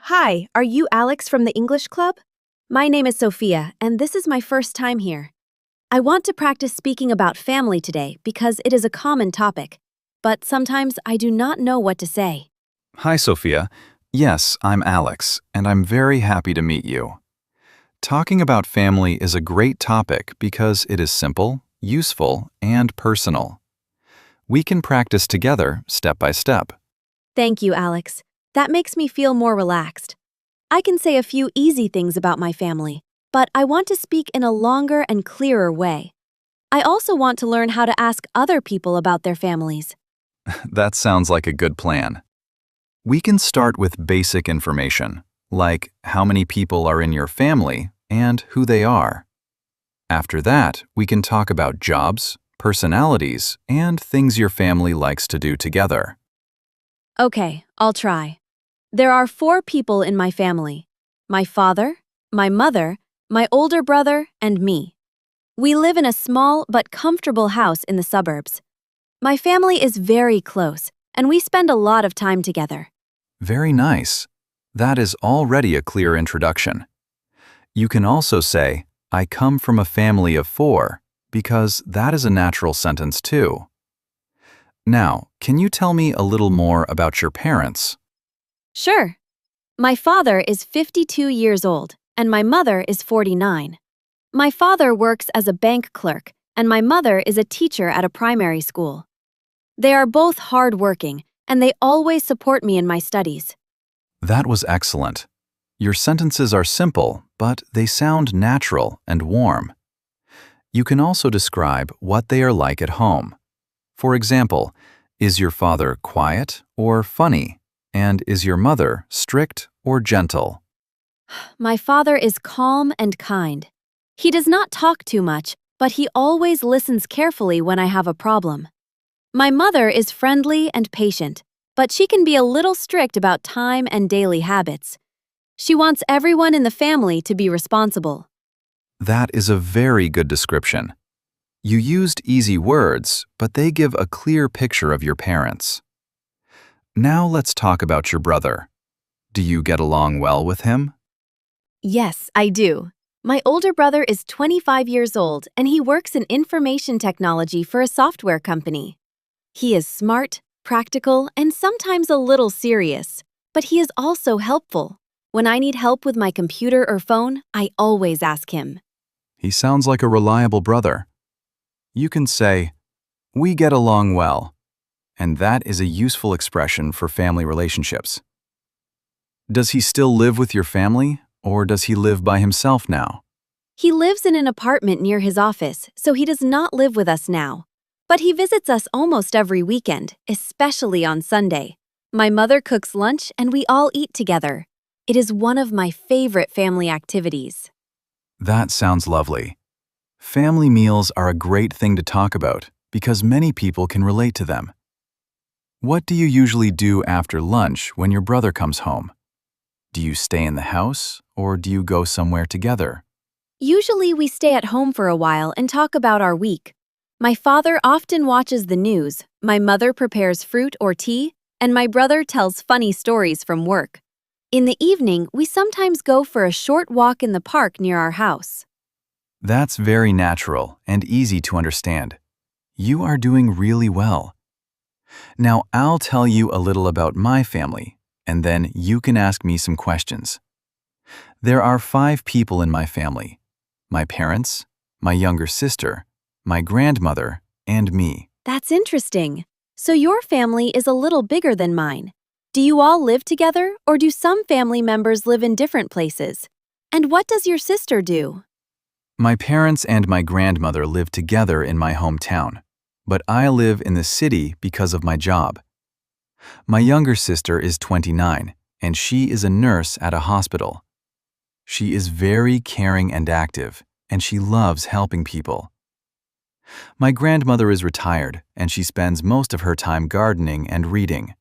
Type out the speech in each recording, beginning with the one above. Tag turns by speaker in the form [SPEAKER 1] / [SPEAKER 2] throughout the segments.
[SPEAKER 1] Hi, are you Alex from the English Club? My name is Sophia, and this is my first time here. I want to practice speaking about family today because it is a common topic, but sometimes I do not know what to say.
[SPEAKER 2] Hi, Sophia. Yes, I'm Alex, and I'm very happy to meet you. Talking about family is a great topic because it is simple, useful, and personal. We can practice together step by step.
[SPEAKER 1] Thank you, Alex. That makes me feel more relaxed. I can say a few easy things about my family, but I want to speak in a longer and clearer way. I also want to learn how to ask other people about their families.
[SPEAKER 2] That sounds like a good plan. We can start with basic information, like how many people are in your family and who they are. After that, we can talk about jobs, personalities, and things your family likes to do together.
[SPEAKER 1] Okay, I'll try. There are 4 people in my family: my father, my mother, my older brother, and me. We live in a small but comfortable house in the suburbs. My family is very close, and we spend a lot of time together.
[SPEAKER 2] Very nice. That is already a clear introduction. You can also say, I come from a family of 4, because that is a natural sentence too. Now, can you tell me a little more about your parents?
[SPEAKER 1] Sure. My father is 52 years old, and my mother is 49. My father works as a bank clerk, and my mother is a teacher at a primary school. They are both hardworking, and they always support me in my studies.
[SPEAKER 2] That was excellent. Your sentences are simple, but they sound natural and warm. You can also describe what they are like at home. For example, is your father quiet or funny? And is your mother strict or gentle?
[SPEAKER 1] My father is calm and kind. He does not talk too much, but he always listens carefully when I have a problem. My mother is friendly and patient, but she can be a little strict about time and daily habits. She wants everyone in the family to be responsible.
[SPEAKER 2] That is a very good description. You used easy words, but they give a clear picture of your parents. Now let's talk about your brother. Do you get along well with him?
[SPEAKER 1] Yes, I do. My older brother is 25 years old, and he works in information technology for a software company. He is smart, practical, and sometimes a little serious, but he is also helpful. When I need help with my computer or phone, I always ask him.
[SPEAKER 2] He sounds like a reliable brother. You can say, we get along well, and that is a useful expression for family relationships. Does he still live with your family, or does he live by himself now?
[SPEAKER 1] He lives in an apartment near his office, so he does not live with us now. But he visits us almost every weekend, especially on Sunday. My mother cooks lunch and we all eat together. It is one of my favorite family activities.
[SPEAKER 2] That sounds lovely. Family meals are a great thing to talk about because many people can relate to them. What do you usually do after lunch when your brother comes home? Do you stay in the house or do you go somewhere together?
[SPEAKER 1] Usually we stay at home for a while and talk about our week. My father often watches the news, my mother prepares fruit or tea, and my brother tells funny stories from work. In the evening, we sometimes go for a short walk in the park near our house.
[SPEAKER 2] That's very natural and easy to understand. You are doing really well. Now I'll tell you a little about my family, and then you can ask me some questions. There are 5 people in my family: my parents, my younger sister, my grandmother, and me.
[SPEAKER 1] That's interesting. So your family is a little bigger than mine. Do you all live together, or do some family members live in different places? And what does your sister do?
[SPEAKER 2] My parents and my grandmother live together in my hometown, but I live in the city because of my job. My younger sister is 29, and she is a nurse at a hospital. She is very caring and active, and she loves helping people. My grandmother is retired, and she spends most of her time gardening and reading.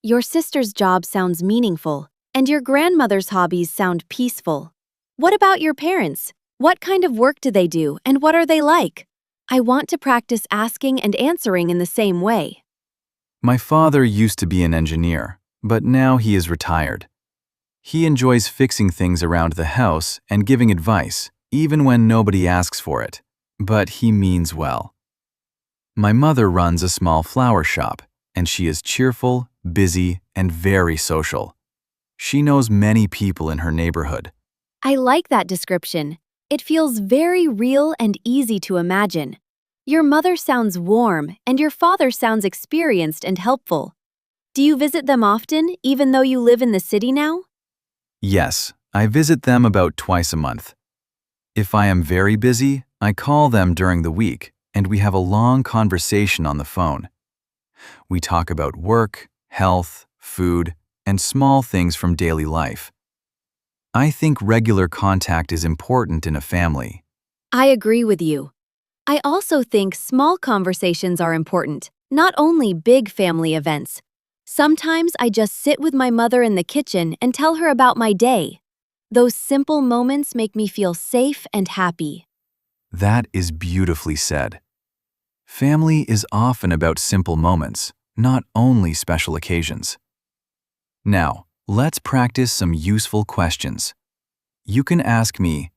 [SPEAKER 1] Your sister's job sounds meaningful, and your grandmother's hobbies sound peaceful. What about your parents? What kind of work do they do, and what are they like? I want to practice asking and answering in the same way.
[SPEAKER 2] My father used to be an engineer, but now he is retired. He enjoys fixing things around the house and giving advice, even when nobody asks for it. But he means well. My mother runs a small flower shop, and she is cheerful, busy, and very social. She knows many people in her neighborhood.
[SPEAKER 1] I like that description. It feels very real and easy to imagine. Your mother sounds warm, and your father sounds experienced and helpful. Do you visit them often, even though you live in the city now?
[SPEAKER 2] Yes, I visit them about twice a month. If I am very busy, I call them during the week, and we have a long conversation on the phone. We talk about work, health, food, and small things from daily life. I think regular contact is important in a family.
[SPEAKER 1] I agree with you. I also think small conversations are important, not only big family events. Sometimes I just sit with my mother in the kitchen and tell her about my day. Those simple moments make me feel safe and happy.
[SPEAKER 2] That is beautifully said. Family is often about simple moments, not only special occasions. Now, let's practice some useful questions. You can ask me,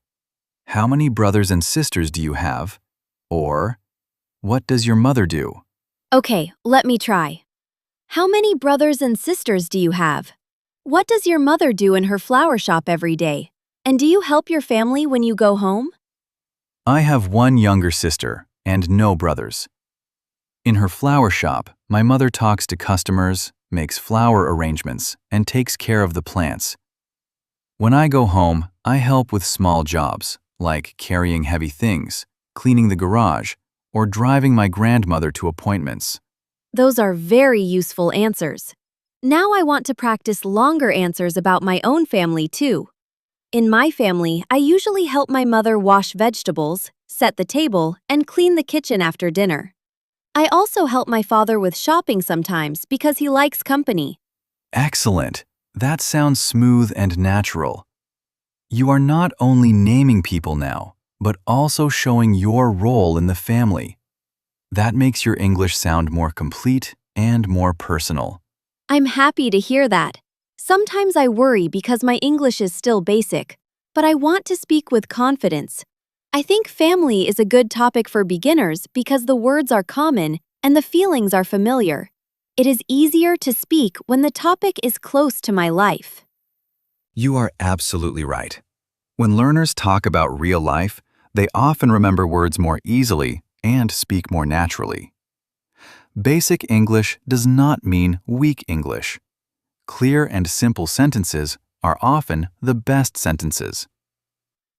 [SPEAKER 2] "How many brothers and sisters do you have?" Or, "What does your mother do?"
[SPEAKER 1] Okay, let me try. How many brothers and sisters do you have? What does your mother do in her flower shop every day? And do you help your family when you go home?
[SPEAKER 2] I have one younger sister and no brothers. In her flower shop, my mother talks to customers, makes flower arrangements, and takes care of the plants. When I go home, I help with small jobs, like carrying heavy things, cleaning the garage, or driving my grandmother to appointments.
[SPEAKER 1] Those are very useful answers. Now I want to practice longer answers about my own family too. In my family, I usually help my mother wash vegetables, set the table, and clean the kitchen after dinner. I also help my father with shopping sometimes because he likes company.
[SPEAKER 2] Excellent! That sounds smooth and natural. You are not only naming people now, but also showing your role in the family. That makes your English sound more complete and more personal.
[SPEAKER 1] I'm happy to hear that. Sometimes I worry because my English is still basic, but I want to speak with confidence. I think family is a good topic for beginners because the words are common and the feelings are familiar. It is easier to speak when the topic is close to my life.
[SPEAKER 2] You are absolutely right. When learners talk about real life, they often remember words more easily and speak more naturally. Basic English does not mean weak English. Clear and simple sentences are often the best sentences.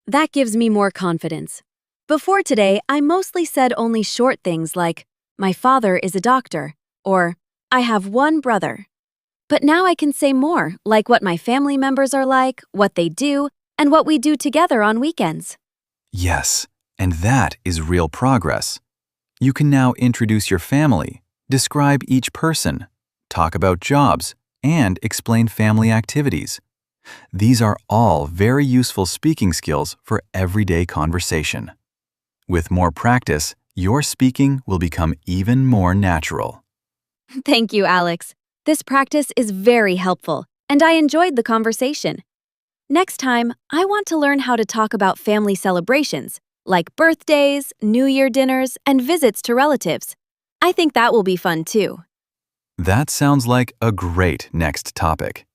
[SPEAKER 1] That gives me more confidence. Before today, I mostly said only short things like, "My father is a doctor," or "I have one brother." But now I can say more, like what my family members are like, what they do, and what we do together on weekends.
[SPEAKER 2] Yes, and that is real progress. You can now introduce your family, describe each person, talk about jobs, and explain family activities. These are all very useful speaking skills for everyday conversation. With more practice, your speaking will become even more natural.
[SPEAKER 1] Thank you, Alex. This practice is very helpful, and I enjoyed the conversation. Next time, I want to learn how to talk about family celebrations, like birthdays, New Year dinners, and visits to relatives. I think that will be fun too.
[SPEAKER 2] That sounds like a great next topic.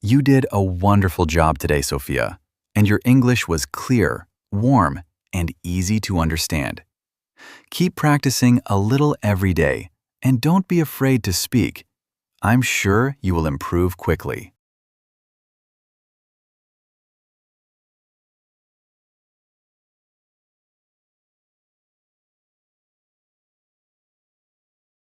[SPEAKER 2] You did a wonderful job today, Sophia, and your English was clear, warm, and easy to understand. Keep practicing a little every day, and don't be afraid to speak. I'm sure you will improve quickly.